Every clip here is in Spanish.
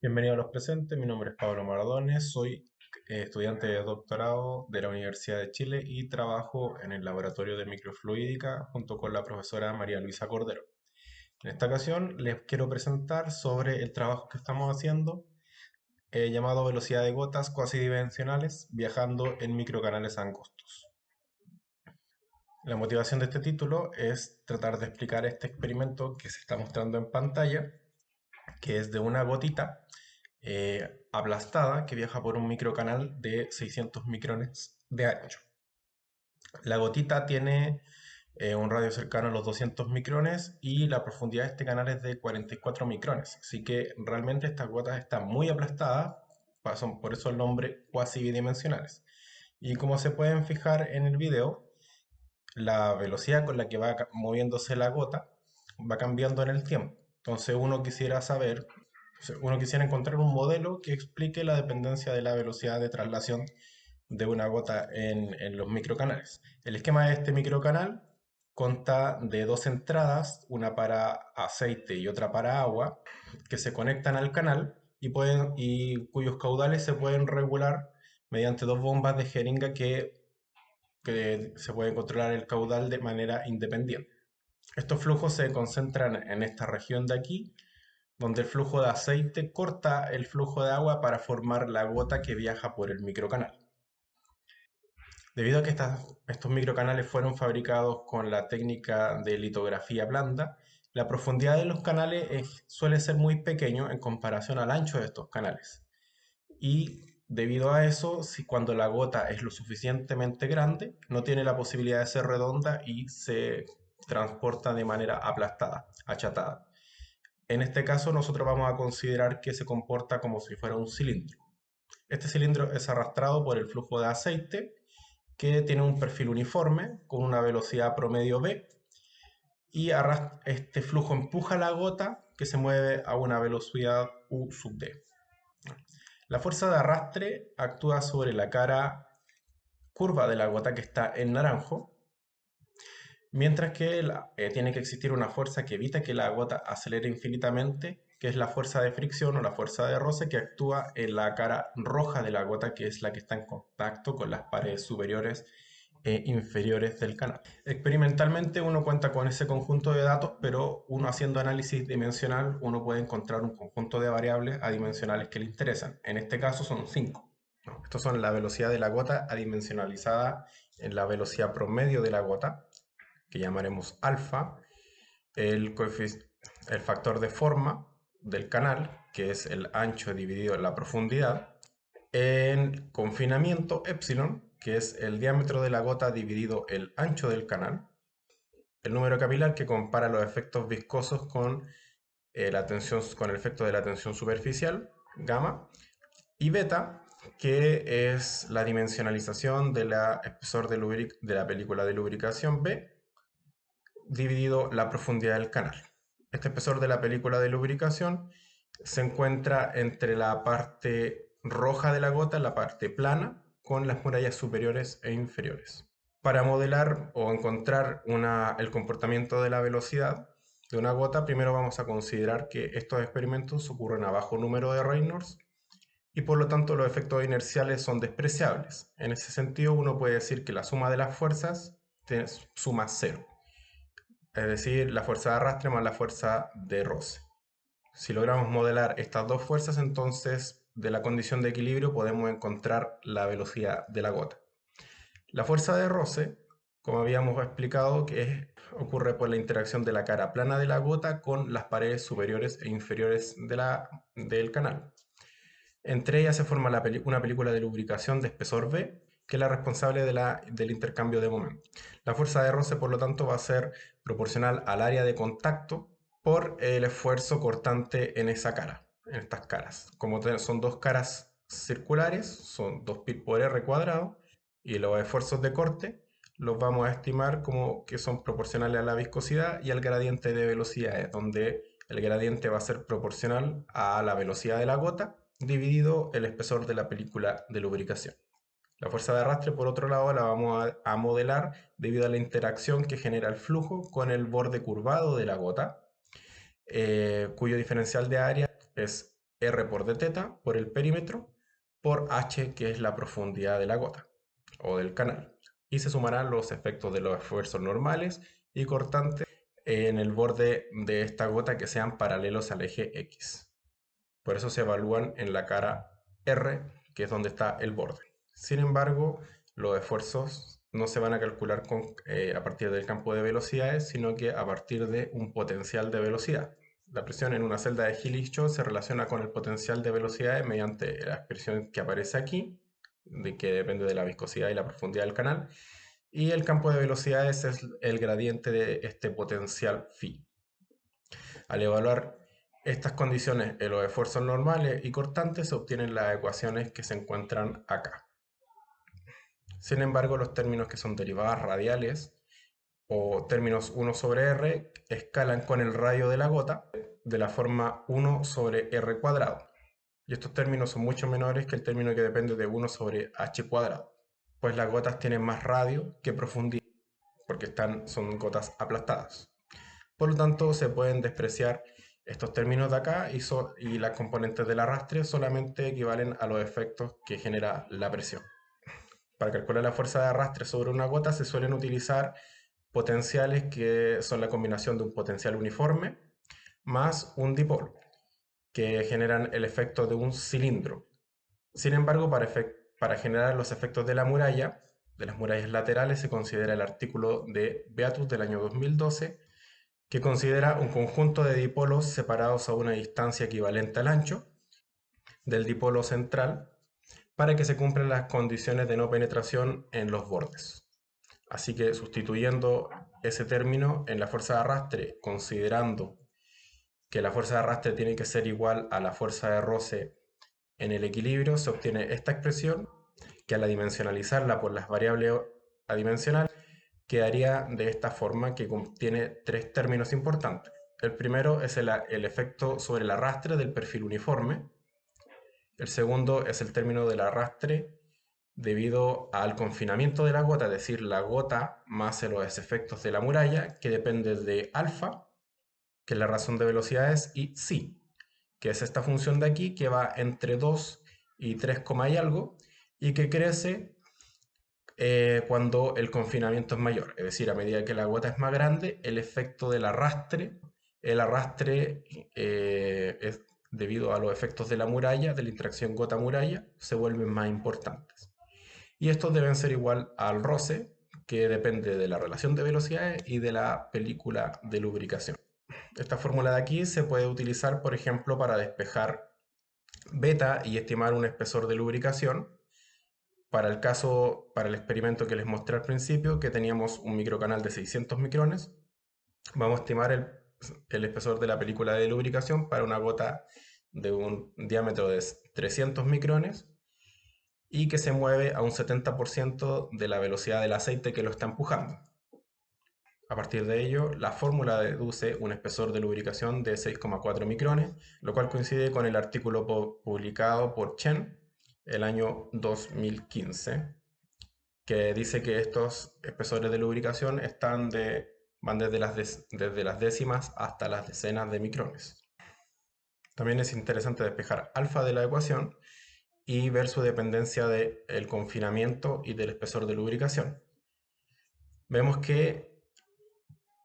Bienvenido a los presentes, mi nombre es Pablo Mardones, soy estudiante de doctorado de la Universidad de Chile y trabajo en el laboratorio de microfluídica junto con la profesora María Luisa Cordero. En esta ocasión les quiero presentar sobre el trabajo que estamos haciendo llamado velocidad de gotas cuasidimensionales viajando en microcanales angostos. La motivación de este título es tratar de explicar este experimento que se está mostrando en pantalla, que es de una gotita aplastada que viaja por un microcanal de 600 micrones de ancho. La gotita tiene un radio cercano a los 200 micrones y la profundidad de este canal es de 44 micrones. Así que realmente estas gotas están muy aplastadas, por eso el nombre cuasi bidimensionales. Y como se pueden fijar en el video, la velocidad con la que va moviéndose la gota va cambiando en el tiempo. Entonces uno quisiera encontrar un modelo que explique la dependencia de la velocidad de traslación de una gota en los microcanales. El esquema de este microcanal consta de dos entradas, una para aceite y otra para agua, que se conectan al canal y cuyos caudales se pueden regular mediante dos bombas de jeringa que se puede controlar el caudal de manera independiente. Estos flujos se concentran en esta región de aquí, donde el flujo de aceite corta el flujo de agua para formar la gota que viaja por el microcanal. Debido a que estos microcanales fueron fabricados con la técnica de litografía blanda, la profundidad de los canales suele ser muy pequeño en comparación al ancho de estos canales. Y debido a eso, si cuando la gota es lo suficientemente grande, no tiene la posibilidad de ser redonda y se transporta de manera aplastada, achatada. En este caso, nosotros vamos a considerar que se comporta como si fuera un cilindro. Este cilindro es arrastrado por el flujo de aceite que tiene un perfil uniforme con una velocidad promedio v y este flujo empuja la gota que se mueve a una velocidad u sub d. La fuerza de arrastre actúa sobre la cara curva de la gota que está en naranjo, mientras que tiene que existir una fuerza que evita que la gota acelere infinitamente, que es la fuerza de fricción o la fuerza de roce que actúa en la cara roja de la gota, que es la que está en contacto con las paredes superiores e inferiores del canal. Experimentalmente uno cuenta con ese conjunto de datos, pero uno haciendo análisis dimensional, uno puede encontrar un conjunto de variables adimensionales que le interesan. En este caso son 5. Estos son la velocidad de la gota adimensionalizada en la velocidad promedio de la gota, que llamaremos alfa, el, el factor de forma del canal, que es el ancho dividido en la profundidad, en confinamiento epsilon, que es el diámetro de la gota dividido el ancho del canal, el número capilar que compara los efectos viscosos con, con el efecto de la tensión superficial, gamma, y beta, que es la dimensionalización del espesor de la película de lubricación B, dividido la profundidad del canal. Este espesor de la película de lubricación se encuentra entre la parte roja de la gota, la parte plana, con las murallas superiores e inferiores. Para modelar o encontrar el comportamiento de la velocidad de una gota, primero vamos a considerar que estos experimentos ocurren a bajo número de Reynolds y por lo tanto los efectos inerciales son despreciables. En ese sentido, uno puede decir que la suma de las fuerzas suma cero, es decir, la fuerza de arrastre más la fuerza de roce. Si logramos modelar estas dos fuerzas, entonces de la condición de equilibrio podemos encontrar la velocidad de la gota. La fuerza de roce, como habíamos explicado, ocurre por la interacción de la cara plana de la gota con las paredes superiores e inferiores del canal. Entre ellas se forma una película de lubricación de espesor V, que es la responsable del intercambio de momento. La fuerza de roce, por lo tanto, va a ser proporcional al área de contacto por el esfuerzo cortante en esa cara, en estas caras. Como son dos caras circulares, son 2π por r cuadrado, y los esfuerzos de corte los vamos a estimar como que son proporcionales a la viscosidad y al gradiente de velocidades, donde el gradiente va a ser proporcional a la velocidad de la gota dividido el espesor de la película de lubricación. La fuerza de arrastre, por otro lado, la vamos a modelar debido a la interacción que genera el flujo con el borde curvado de la gota, cuyo diferencial de área es R por d teta, por el perímetro, por H, que es la profundidad de la gota o del canal. Y se sumarán los efectos de los esfuerzos normales y cortantes en el borde de esta gota que sean paralelos al eje X. Por eso se evalúan en la cara R, que es donde está el borde. Sin embargo, los esfuerzos no se van a calcular a partir del campo de velocidades, sino que a partir de un potencial de velocidad. La presión en una celda de Hillich-Chow se relaciona con el potencial de velocidades mediante la expresión que aparece aquí, de que depende de la viscosidad y la profundidad del canal, y el campo de velocidades es el gradiente de este potencial phi. Al evaluar estas condiciones en los esfuerzos normales y cortantes, se obtienen las ecuaciones que se encuentran acá. Sin embargo, los términos que son derivadas radiales o términos 1 sobre r escalan con el radio de la gota de la forma 1 sobre r cuadrado. Y estos términos son mucho menores que el término que depende de 1 sobre h cuadrado, pues las gotas tienen más radio que profundidad, porque son gotas aplastadas. Por lo tanto, se pueden despreciar estos términos de acá y las componentes del arrastre solamente equivalen a los efectos que genera la presión. Para calcular la fuerza de arrastre sobre una gota se suelen utilizar potenciales que son la combinación de un potencial uniforme más un dipolo, que generan el efecto de un cilindro. Sin embargo, para generar los efectos de la muralla, de las murallas laterales, se considera el artículo de Beatus del año 2012, que considera un conjunto de dipolos separados a una distancia equivalente al ancho del dipolo central para que se cumplan las condiciones de no penetración en los bordes. Así que sustituyendo ese término en la fuerza de arrastre, considerando que la fuerza de arrastre tiene que ser igual a la fuerza de roce en el equilibrio, se obtiene esta expresión que al adimensionalizarla por las variables adimensionales quedaría de esta forma, que contiene tres términos importantes. El primero es el efecto sobre el arrastre del perfil uniforme. El segundo es el término del arrastre debido al confinamiento de la gota, es decir, la gota más los efectos de la muralla, que depende de alfa, que es la razón de velocidades, y psi, que es esta función de aquí, que va entre 2 y 3, y algo, y que crece cuando el confinamiento es mayor. Es decir, a medida que la gota es más grande, el efecto del arrastre, el arrastre es debido a los efectos de la muralla, de la interacción gota-muralla, se vuelven más importantes. Y estos deben ser igual al roce, que depende de la relación de velocidades y de la película de lubricación. Esta fórmula de aquí se puede utilizar, por ejemplo, para despejar beta y estimar un espesor de lubricación. Para el experimento que les mostré al principio, que teníamos un microcanal de 600 micrones, vamos a estimar el espesor de la película de lubricación para una gota de un diámetro de 300 micrones y que se mueve a un 70% de la velocidad del aceite que lo está empujando. A partir de ello, la fórmula deduce un espesor de lubricación de 6,4 micrones, lo cual coincide con el artículo publicado por Chen el año 2015, que dice que estos espesores de lubricación van desde las décimas hasta las decenas de micrones. También es interesante despejar alfa de la ecuación y ver su dependencia del confinamiento y del espesor de lubricación. Vemos que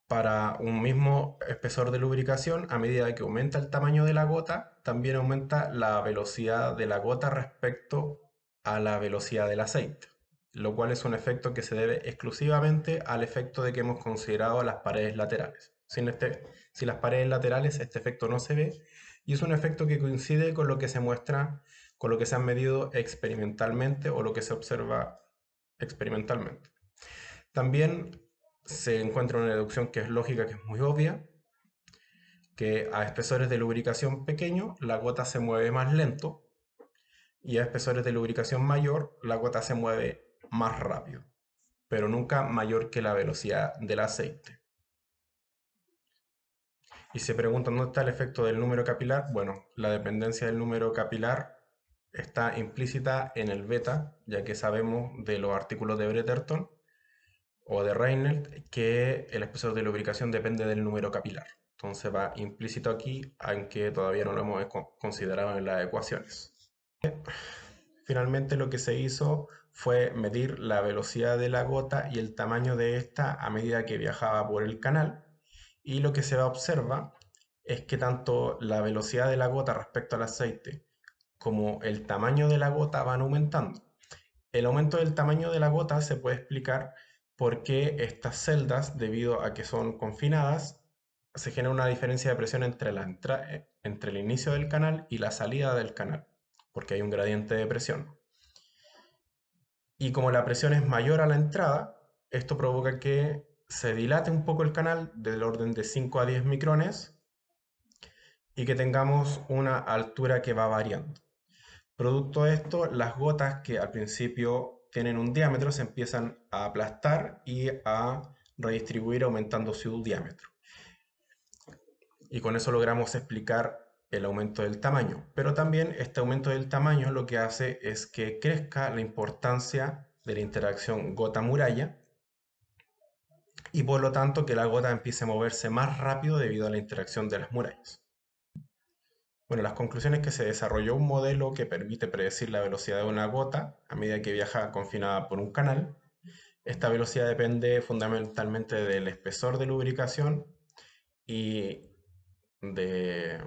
para un mismo espesor de lubricación, a medida que aumenta el tamaño de la gota, también aumenta la velocidad de la gota respecto a la velocidad del aceite, lo cual es un efecto que se debe exclusivamente al efecto de que hemos considerado las paredes laterales. Sin las paredes laterales, este efecto no se ve, y es un efecto que coincide con lo que se muestra, con lo que se ha medido experimentalmente o lo que se observa experimentalmente. También se encuentra una deducción que es lógica, que es muy obvia, que a espesores de lubricación pequeño la gota se mueve más lento y a espesores de lubricación mayor la gota se mueve más rápido, pero nunca mayor que la velocidad del aceite. Y se preguntan dónde está el efecto del número capilar. Bueno, la dependencia del número capilar está implícita en el beta, ya que sabemos de los artículos de Bretherton o de Reinelt que el espesor de lubricación depende del número capilar. Entonces va implícito aquí, aunque todavía no lo hemos considerado en las ecuaciones. Finalmente lo que se hizo fue medir la velocidad de la gota y el tamaño de esta a medida que viajaba por el canal. Y lo que se observa es que tanto la velocidad de la gota respecto al aceite como el tamaño de la gota van aumentando. El aumento del tamaño de la gota se puede explicar porque estas celdas, debido a que son confinadas, se genera una diferencia de presión entre el inicio del canal y la salida del canal, porque hay un gradiente de presión. Y como la presión es mayor a la entrada, esto provoca que se dilate un poco el canal del orden de 5 a 10 micrones y que tengamos una altura que va variando. Producto de esto, las gotas que al principio tienen un diámetro se empiezan a aplastar y a redistribuir aumentando su diámetro. Y con eso logramos explicar el aumento del tamaño. Pero también este aumento del tamaño lo que hace es que crezca la importancia de la interacción gota-muralla y por lo tanto que la gota empiece a moverse más rápido debido a la interacción de las murallas. Bueno, las conclusiones es que se desarrolló un modelo que permite predecir la velocidad de una gota a medida que viaja confinada por un canal. Esta velocidad depende fundamentalmente del espesor de lubricación y, de,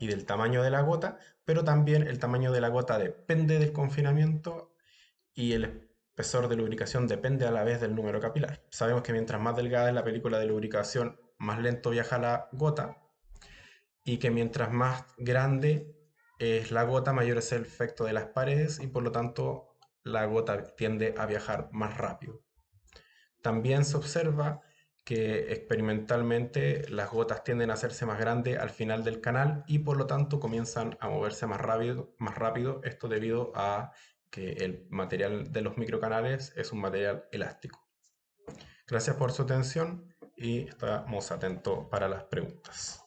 y del tamaño de la gota, pero también el tamaño de la gota depende del confinamiento y el espesor de lubricación depende a la vez del número capilar. Sabemos que mientras más delgada es la película de lubricación, más lento viaja la gota, y que mientras más grande es la gota, mayor es el efecto de las paredes y por lo tanto la gota tiende a viajar más rápido. También se observa que experimentalmente las gotas tienden a hacerse más grandes al final del canal y por lo tanto comienzan a moverse más rápido, esto debido a que el material de los microcanales es un material elástico. Gracias por su atención y estamos atentos para las preguntas.